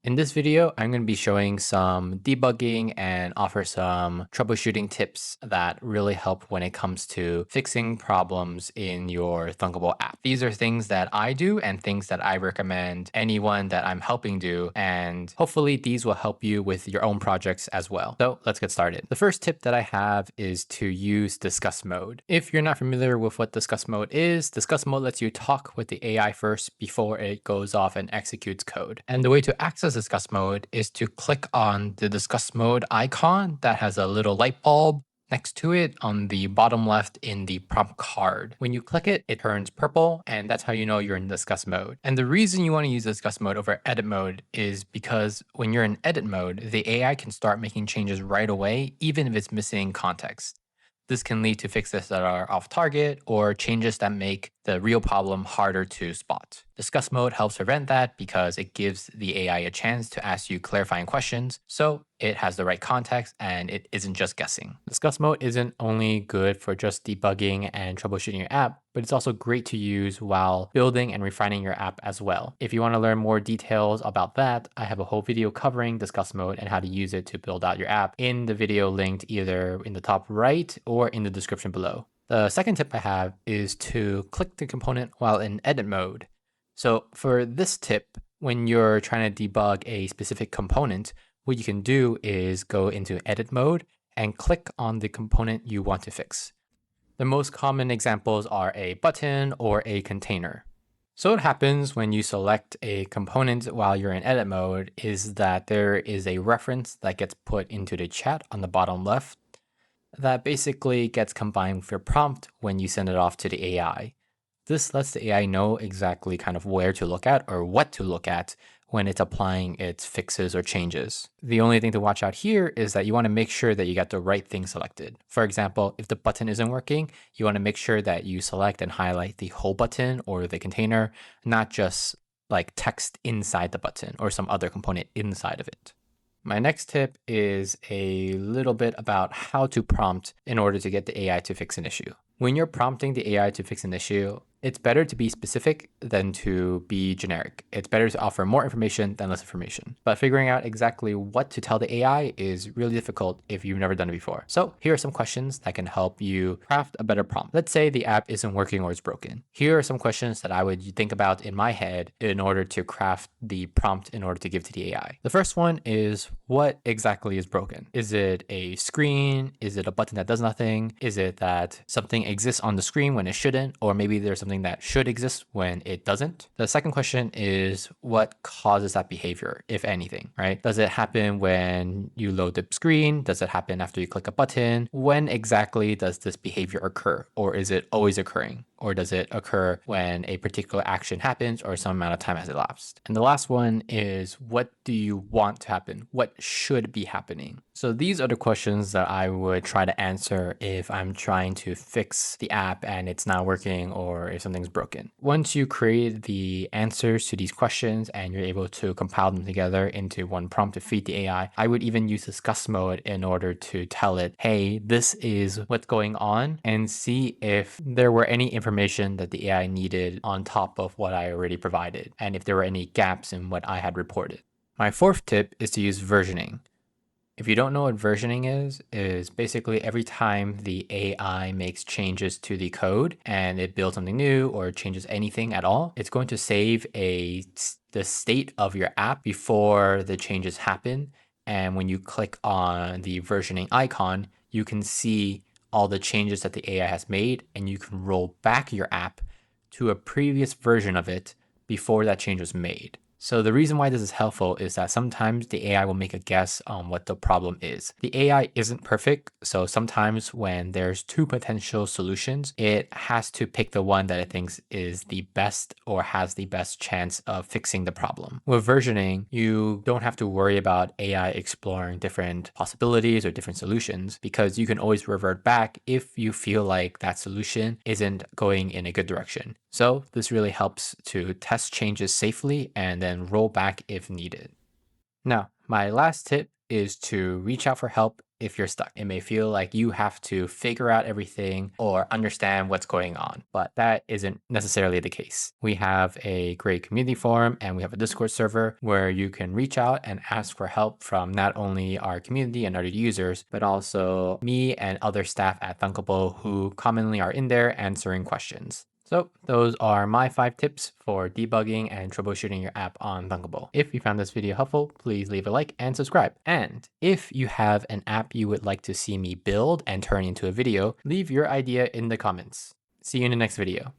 In this video, I'm going to be showing some debugging and offer some troubleshooting tips that really help when it comes to fixing problems in your Thunkable app. These are things that I do and things that I recommend anyone that I'm helping do, and hopefully these will help you with your own projects as well. So let's get started. The first tip that I have is to use discuss mode. If you're not familiar with what discuss mode is, discuss mode lets you talk with the AI first before it goes off and executes code. And the way to access discuss mode is to click on the discuss mode icon that has a little light bulb next to it on the bottom left in the prompt card. When you click it, it turns purple, and that's how you know you're in discuss mode. And the reason you want to use discuss mode over edit mode is because when you're in edit mode, the AI can start making changes right away, even if it's missing context. This can lead to fixes that are off target or changes that make the real problem harder to spot. Discuss mode helps prevent that because it gives the AI a chance to ask you clarifying questions, so it has the right context and it isn't just guessing. Discuss mode isn't only good for just debugging and troubleshooting your app, but it's also great to use while building and refining your app as well. If you want to learn more details about that, I have a whole video covering discuss mode and how to use it to build out your app in the video linked either in the top right or in the description below. The second tip I have is to click the component while in edit mode. So for this tip, when you're trying to debug a specific component, what you can do is go into edit mode and click on the component you want to fix. The most common examples are a button or a container. So what happens when you select a component while you're in edit mode is that there is a reference that gets put into the chat on the bottom left that basically gets combined with your prompt when you send it off to the AI. This lets the AI know exactly kind of where to look at or what to look at when it's applying its fixes or changes. The only thing to watch out here is that you want to make sure that you got the right thing selected. For example, if the button isn't working, you want to make sure that you select and highlight the whole button or the container, not just like text inside the button or some other component inside of it. My next tip is a little bit about how to prompt in order to get the AI to fix an issue. When you're prompting the AI to fix an issue, it's better to be specific than to be generic. It's better to offer more information than less information. But figuring out exactly what to tell the AI is really difficult if you've never done it before. So here are some questions that can help you craft a better prompt. Let's say the app isn't working or it's broken. Here are some questions that I would think about in my head in order to craft the prompt in order to give to the AI. The first one is, what exactly is broken? Is it a screen? Is it a button that does nothing? Is it that something exists on the screen when it shouldn't? Or maybe there's something that should exist when it doesn't. The second question is, what causes that behavior, if anything, right? Does it happen when you load the screen? Does it happen after you click a button? When exactly does this behavior occur? Or is it always occurring? Or does it occur when a particular action happens or some amount of time has elapsed? And the last one is, what do you want to happen? What should be happening? So these are the questions that I would try to answer if I'm trying to fix the app and it's not working or if something's broken. Once you create the answers to these questions and you're able to compile them together into one prompt to feed the AI, I would even use discuss mode in order to tell it, hey, this is what's going on, and see if there were any information that the AI needed on top of what I already provided, and if there were any gaps in what I had reported. My fourth tip is to use versioning. If you don't know what versioning is basically every time the AI makes changes to the code and it builds something new or changes anything at all, it's going to save the state of your app before the changes happen. And when you click on the versioning icon, you can see all the changes that the AI has made, and you can roll back your app to a previous version of it before that change was made. So the reason why this is helpful is that sometimes the AI will make a guess on what the problem is. The AI isn't perfect, so sometimes when there's two potential solutions, it has to pick the one that it thinks is the best or has the best chance of fixing the problem. With versioning, you don't have to worry about AI exploring different possibilities or different solutions because you can always revert back if you feel like that solution isn't going in a good direction. So this really helps to test changes safely and then roll back if needed. Now, my last tip is to reach out for help if you're stuck. It may feel like you have to figure out everything or understand what's going on, but that isn't necessarily the case. We have a great community forum and we have a Discord server where you can reach out and ask for help from not only our community and other users, but also me and other staff at Thunkable who commonly are in there answering questions. So those are my 5 tips for debugging and troubleshooting your app on Thunkable. If you found this video helpful, please leave a like and subscribe. And if you have an app you would like to see me build and turn into a video, leave your idea in the comments. See you in the next video.